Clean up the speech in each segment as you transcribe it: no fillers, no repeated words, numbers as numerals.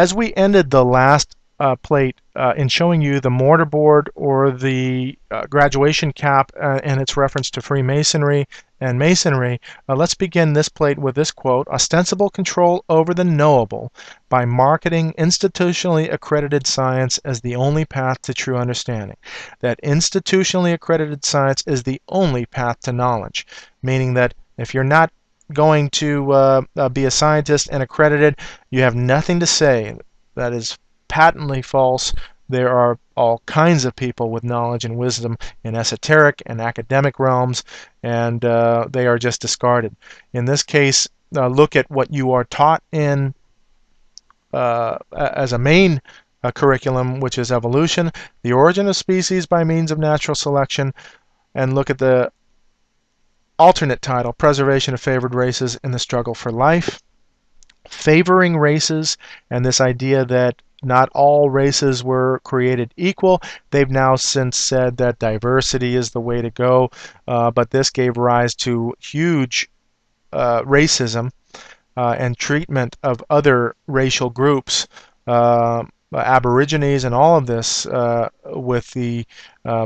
As we ended the last plate in showing you the mortarboard or the graduation cap and its reference to Freemasonry and Masonry, let's begin this plate with this quote: "Ostensible control over the knowable by marketing institutionally accredited science as the only path to true understanding." That institutionally accredited science is the only path to knowledge, meaning that if you're not going to be a scientist and accredited, you have nothing to say. That is patently false. There are all kinds of people with knowledge and wisdom in esoteric and academic realms, and they are just discarded. In this case, look at what you are taught in as a main curriculum, which is evolution, the origin of species by means of natural selection, and look at the alternate title, Preservation of Favored Races in the Struggle for Life. Favoring races and this idea that not all races were created equal. They've now since said that diversity is the way to go, but this gave rise to huge racism and treatment of other racial groups, Aborigines and all of this, with the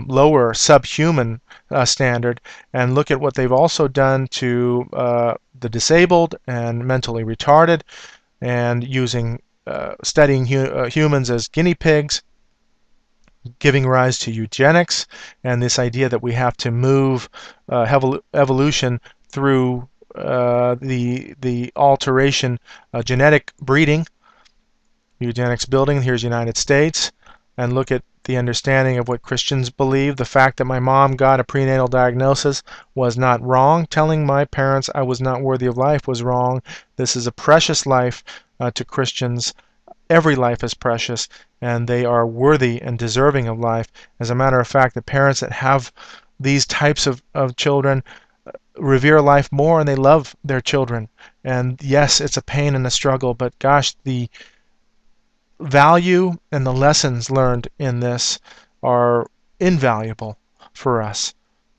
lower subhuman standard. And look at what they've also done to the disabled and mentally retarded, and using studying humans as guinea pigs, giving rise to eugenics and this idea that we have to move evolution through the alteration, genetic breeding, eugenics building. Here's United States, and look at the understanding of what Christians believe. The fact that my mom got a prenatal diagnosis was not wrong. Telling my parents I was not worthy of life was wrong. This is a precious life to Christians. Every life is precious, and they are worthy and deserving of life. As a matter of fact, the parents that have these types of children revere life more, and they love their children. And yes, it's a pain and a struggle, but gosh, the value and the lessons learned in this are invaluable for us,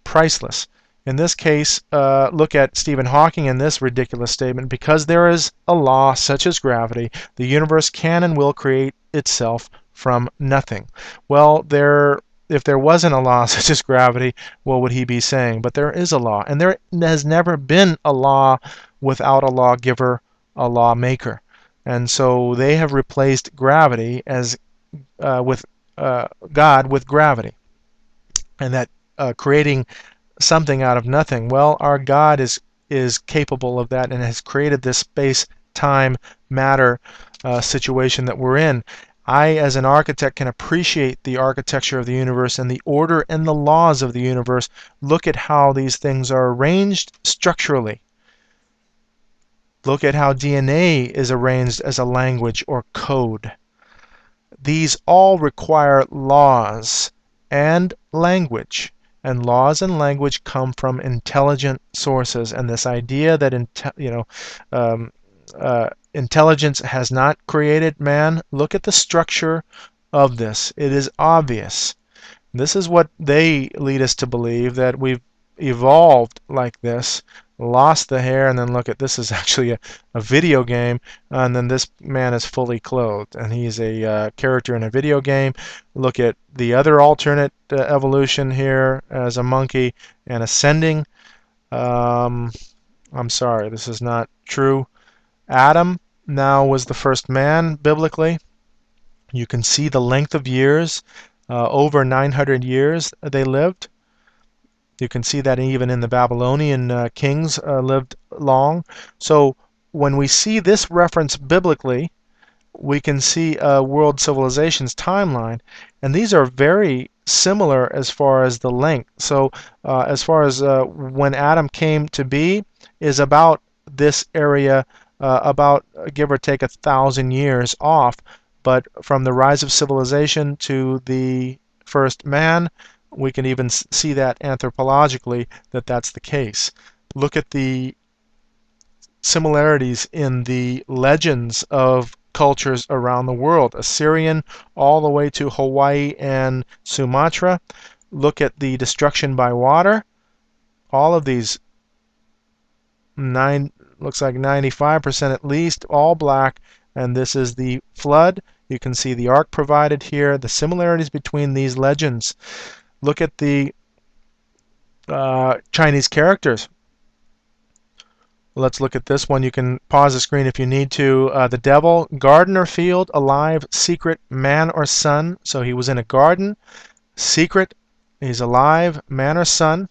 priceless. In this case, look at Stephen Hawking in this ridiculous statement: because there is a law such as gravity, the universe can and will create itself from nothing. Well, if there wasn't a law such as gravity, what would he be saying? But there is a law, and there has never been a law without a lawgiver, a lawmaker. And so they have replaced gravity as with God with gravity, and that creating something out of nothing. Well, our God is capable of that and has created this space, time, matter situation that we're in. I, as an architect, can appreciate the architecture of the universe and the order and the laws of the universe. Look at how these things are arranged structurally. Look at how DNA is arranged as a language or code. These all require laws and language. And laws and language come from intelligent sources. And this idea that intelligence has not created man, look at the structure of this. It is obvious. This is what they lead us to believe, that we've evolved like this, lost the hair, and then look at this is actually a video game, and then this man is fully clothed, and he's a character in a video game. Look at the other alternate evolution here as a monkey and ascending. I'm sorry, this is not true. Adam now was the first man biblically. You can see the length of years, over 900 years they lived. You can see that even in the Babylonian kings lived long. So when we see this reference biblically, we can see a world civilization's timeline, and these are very similar as far as the length. So as far as when Adam came to be is about this area, about give or take 1,000 years off. But from the rise of civilization to the first man, we can even see that anthropologically that that's the case. Look at the similarities in the legends of cultures around the world, Assyrian all the way to Hawaii and Sumatra. Look at the destruction by water. All of these, looks like 95% at least, all black, and this is the flood. You can see the ark provided here, the similarities between these legends. Look at the Chinese characters. Let's look at this one. You can pause the screen if you need to. The devil, garden or field, alive, secret, man or son. So he was in a garden, secret, he's alive, man or son.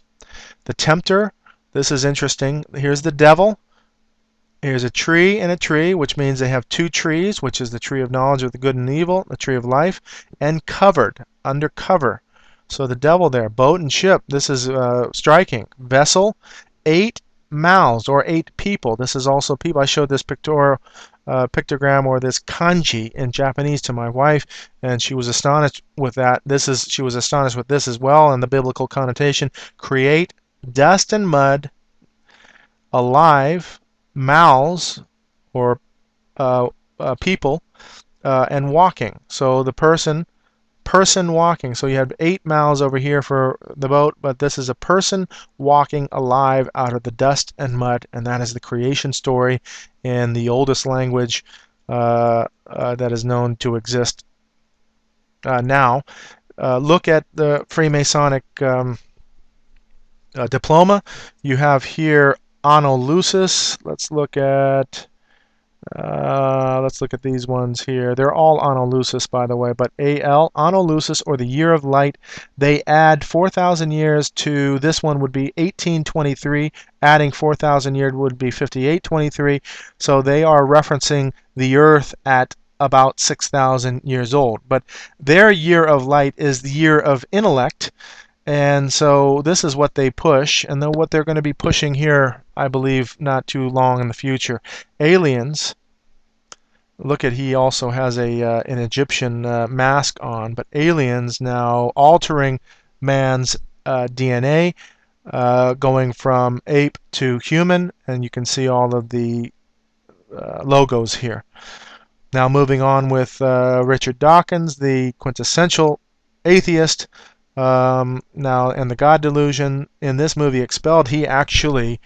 The tempter, this is interesting. Here's the devil. Here's a tree and a tree, which means they have two trees, which is the tree of knowledge of the good and evil, the tree of life, and covered, under cover. So the devil there, boat and ship, this is striking. Vessel, 8 mouths, or 8 people. This is also people. I showed this pictogram or this kanji in Japanese to my wife, and she was astonished with that. She was astonished with this as well, and the biblical connotation. Create, dust and mud, alive, mouths, or people, and walking. So the person walking. So you have 8 mouths over here for the boat, but this is a person walking alive out of the dust and mud, and that is the creation story in the oldest language that is known to exist now. Look at the Freemasonic diploma. You have here Anolusis. Let's look at these ones here. They're all Anolusis, by the way, but AL, Anolusis, or the year of light, they add 4,000 years to this one would be 1823. Adding 4,000 years would be 5823. So they are referencing the Earth at about 6,000 years old. But their year of light is the year of intellect. And so this is what they push, and then what they're going to be pushing here, I believe, not too long in the future. Aliens. Look at, he also has an Egyptian mask on, but aliens now altering man's DNA, going from ape to human, and you can see all of the logos here. Now moving on with Richard Dawkins, the quintessential atheist. Now, in the God Delusion, in this movie Expelled, he actually,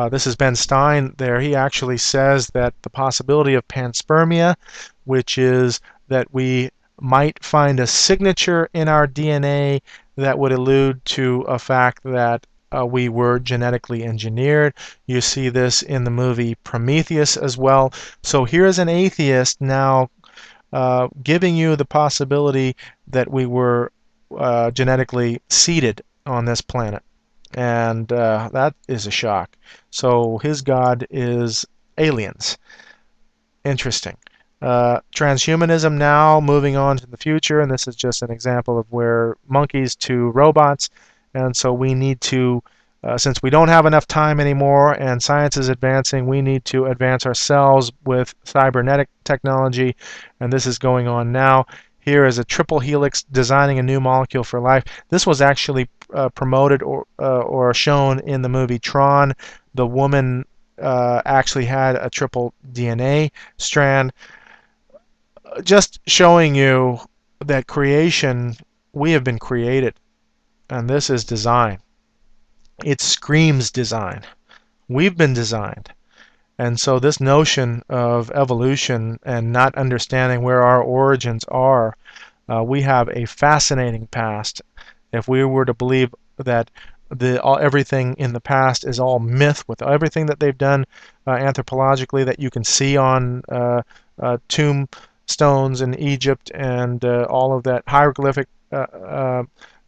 this is Ben Stein there, he actually says that the possibility of panspermia, which is that we might find a signature in our DNA that would allude to a fact that we were genetically engineered. You see this in the movie Prometheus as well. So here's an atheist now giving you the possibility that we were genetically seeded on this planet, and that is a shock. So his god is aliens. Interesting. Transhumanism now, moving on to the future, and this is just an example of where monkeys to robots, and so we need to, since we don't have enough time anymore and science is advancing, we need to advance ourselves with cybernetic technology, and this is going on now. Here is a triple helix designing a new molecule for life. This was actually promoted or shown in the movie Tron. The woman actually had a triple DNA strand. Just showing you that creation, we have been created, and this is design. It screams design. We've been designed. And so this notion of evolution and not understanding where our origins are, we have a fascinating past. If we were to believe that everything in the past is all myth, with everything that they've done anthropologically that you can see on tombstones in Egypt and all of that hieroglyphic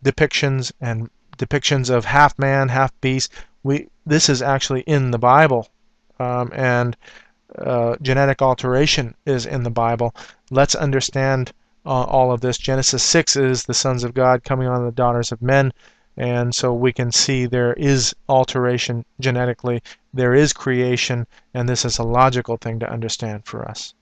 depictions and depictions of half man, half beast, this is actually in the Bible. And genetic alteration is in the Bible. Let's understand all of this. Genesis 6 is the sons of God coming on the daughters of men, and so we can see there is alteration genetically, there is creation, and this is a logical thing to understand for us.